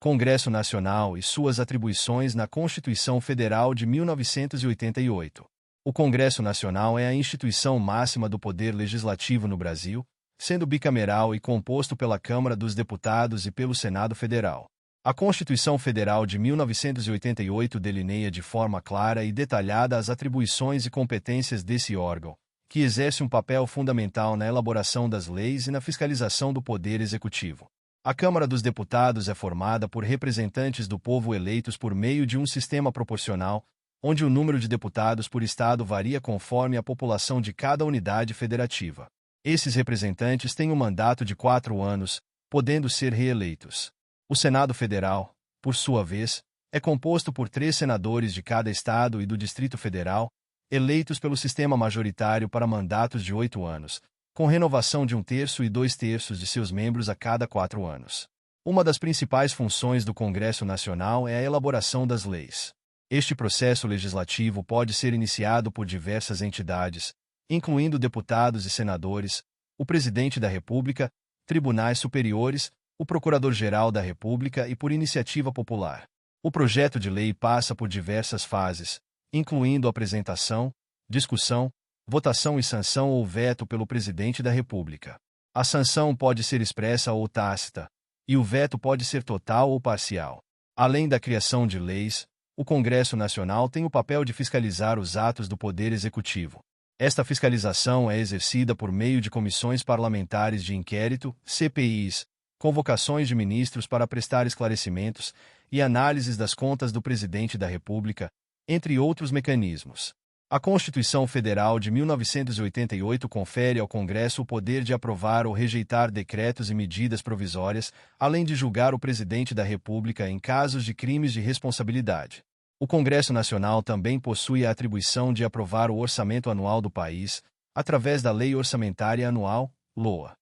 Congresso Nacional e suas atribuições na Constituição Federal de 1988. O Congresso Nacional é a instituição máxima do poder legislativo no Brasil, sendo bicameral e composto pela Câmara dos Deputados e pelo Senado Federal. A Constituição Federal de 1988 delineia de forma clara e detalhada as atribuições e competências desse órgão, que exerce um papel fundamental na elaboração das leis e na fiscalização do poder executivo. A Câmara dos Deputados é formada por representantes do povo eleitos por meio de um sistema proporcional, onde o número de deputados por estado varia conforme a população de cada unidade federativa. Esses representantes têm um mandato de 4 anos, podendo ser reeleitos. O Senado Federal, por sua vez, é composto por 3 senadores de cada estado e do Distrito Federal, eleitos pelo sistema majoritário para mandatos de 8 anos, com renovação de 1/3 e 2/3 de seus membros a cada 4 anos. Uma das principais funções do Congresso Nacional é a elaboração das leis. Este processo legislativo pode ser iniciado por diversas entidades, incluindo deputados e senadores, o Presidente da República, tribunais superiores, o Procurador-Geral da República e por iniciativa popular. O projeto de lei passa por diversas fases, incluindo apresentação, discussão, votação e sanção ou veto pelo Presidente da República. A sanção pode ser expressa ou tácita, e o veto pode ser total ou parcial. Além da criação de leis, o Congresso Nacional tem o papel de fiscalizar os atos do Poder Executivo. Esta fiscalização é exercida por meio de comissões parlamentares de inquérito, CPIs, convocações de ministros para prestar esclarecimentos e análises das contas do Presidente da República, entre outros mecanismos. A Constituição Federal de 1988 confere ao Congresso o poder de aprovar ou rejeitar decretos e medidas provisórias, além de julgar o Presidente da República em casos de crimes de responsabilidade. O Congresso Nacional também possui a atribuição de aprovar o orçamento anual do país, através da Lei Orçamentária Anual, LOA.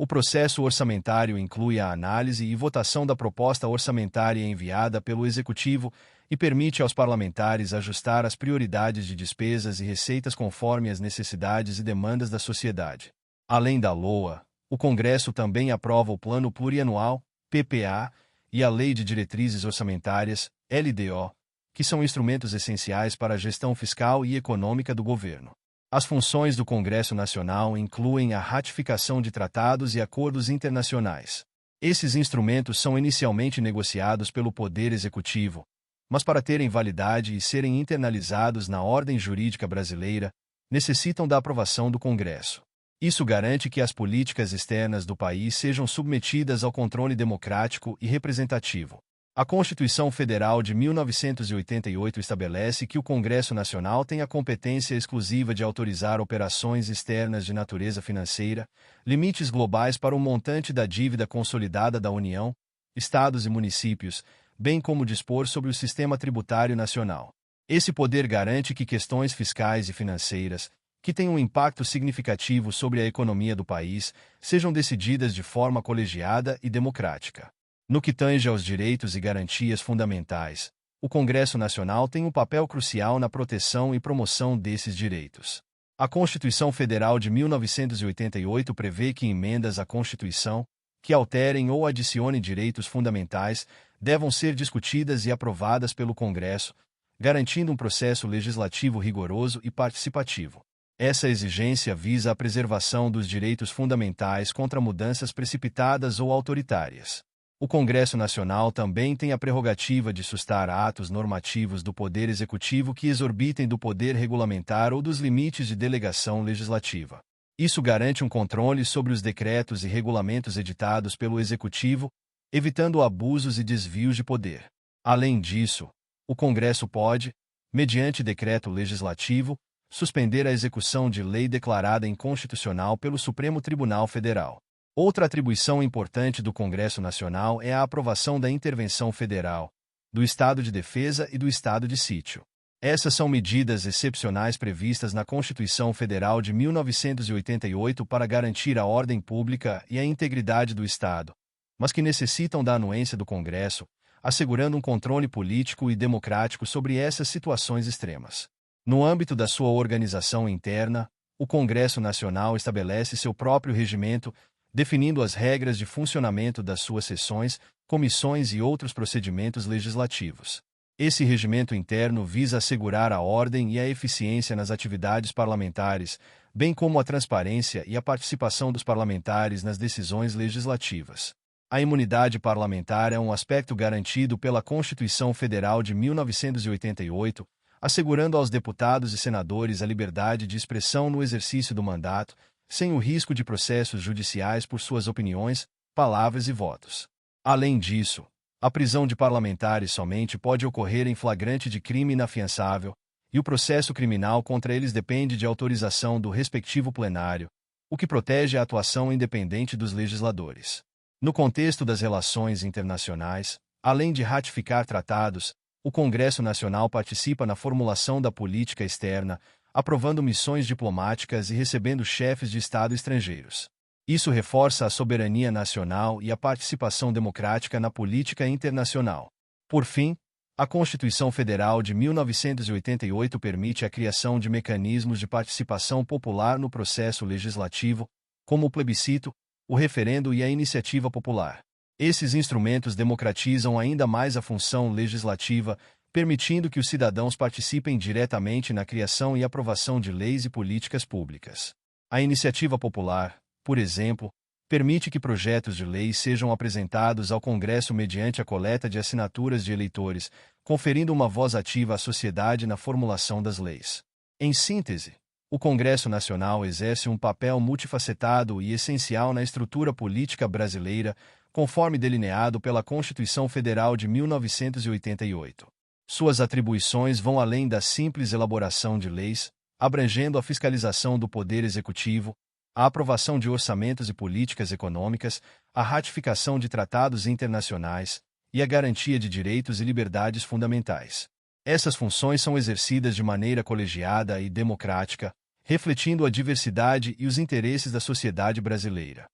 O processo orçamentário inclui a análise e votação da proposta orçamentária enviada pelo Executivo e permite aos parlamentares ajustar as prioridades de despesas e receitas conforme as necessidades e demandas da sociedade. Além da LOA, o Congresso também aprova o Plano Plurianual, PPA, e a Lei de Diretrizes Orçamentárias, LDO, que são instrumentos essenciais para a gestão fiscal e econômica do governo. As funções do Congresso Nacional incluem a ratificação de tratados e acordos internacionais. Esses instrumentos são inicialmente negociados pelo Poder Executivo, mas para terem validade e serem internalizados na ordem jurídica brasileira, necessitam da aprovação do Congresso. Isso garante que as políticas externas do país sejam submetidas ao controle democrático e representativo. A Constituição Federal de 1988 estabelece que o Congresso Nacional tem a competência exclusiva de autorizar operações externas de natureza financeira, limites globais para o montante da dívida consolidada da União, estados e municípios, bem como dispor sobre o sistema tributário nacional. Esse poder garante que questões fiscais e financeiras, que têm um impacto significativo sobre a economia do país, sejam decididas de forma colegiada e democrática. No que tange aos direitos e garantias fundamentais, o Congresso Nacional tem um papel crucial na proteção e promoção desses direitos. A Constituição Federal de 1988 prevê que emendas à Constituição, que alterem ou adicionem direitos fundamentais, devam ser discutidas e aprovadas pelo Congresso, garantindo um processo legislativo rigoroso e participativo. Essa exigência visa a preservação dos direitos fundamentais contra mudanças precipitadas ou autoritárias. O Congresso Nacional também tem a prerrogativa de sustar atos normativos do Poder Executivo que exorbitem do poder regulamentar ou dos limites de delegação legislativa. Isso garante um controle sobre os decretos e regulamentos editados pelo Executivo, evitando abusos e desvios de poder. Além disso, o Congresso pode, mediante decreto legislativo, suspender a execução de lei declarada inconstitucional pelo Supremo Tribunal Federal. Outra atribuição importante do Congresso Nacional é a aprovação da intervenção federal, do estado de defesa e do estado de sítio. Essas são medidas excepcionais previstas na Constituição Federal de 1988 para garantir a ordem pública e a integridade do Estado, mas que necessitam da anuência do Congresso, assegurando um controle político e democrático sobre essas situações extremas. No âmbito da sua organização interna, o Congresso Nacional estabelece seu próprio regimento, definindo as regras de funcionamento das suas sessões, comissões e outros procedimentos legislativos. Esse regimento interno visa assegurar a ordem e a eficiência nas atividades parlamentares, bem como a transparência e a participação dos parlamentares nas decisões legislativas. A imunidade parlamentar é um aspecto garantido pela Constituição Federal de 1988, assegurando aos deputados e senadores a liberdade de expressão no exercício do mandato, sem o risco de processos judiciais por suas opiniões, palavras e votos. Além disso, a prisão de parlamentares somente pode ocorrer em flagrante de crime inafiançável, e o processo criminal contra eles depende de autorização do respectivo plenário, o que protege a atuação independente dos legisladores. No contexto das relações internacionais, além de ratificar tratados, o Congresso Nacional participa na formulação da política externa, aprovando missões diplomáticas e recebendo chefes de Estado estrangeiros. Isso reforça a soberania nacional e a participação democrática na política internacional. Por fim, a Constituição Federal de 1988 permite a criação de mecanismos de participação popular no processo legislativo, como o plebiscito, o referendo e a iniciativa popular. Esses instrumentos democratizam ainda mais a função legislativa, permitindo que os cidadãos participem diretamente na criação e aprovação de leis e políticas públicas. A iniciativa popular, por exemplo, permite que projetos de lei sejam apresentados ao Congresso mediante a coleta de assinaturas de eleitores, conferindo uma voz ativa à sociedade na formulação das leis. Em síntese, o Congresso Nacional exerce um papel multifacetado e essencial na estrutura política brasileira, conforme delineado pela Constituição Federal de 1988. Suas atribuições vão além da simples elaboração de leis, abrangendo a fiscalização do Poder Executivo, a aprovação de orçamentos e políticas econômicas, a ratificação de tratados internacionais e a garantia de direitos e liberdades fundamentais. Essas funções são exercidas de maneira colegiada e democrática, refletindo a diversidade e os interesses da sociedade brasileira.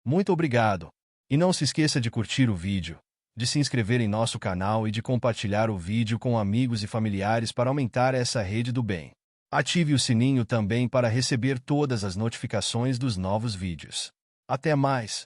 Muito obrigado! E não se esqueça de curtir o vídeo, de se inscrever em nosso canal e de compartilhar o vídeo com amigos e familiares para aumentar essa rede do bem. Ative o sininho também para receber todas as notificações dos novos vídeos. Até mais!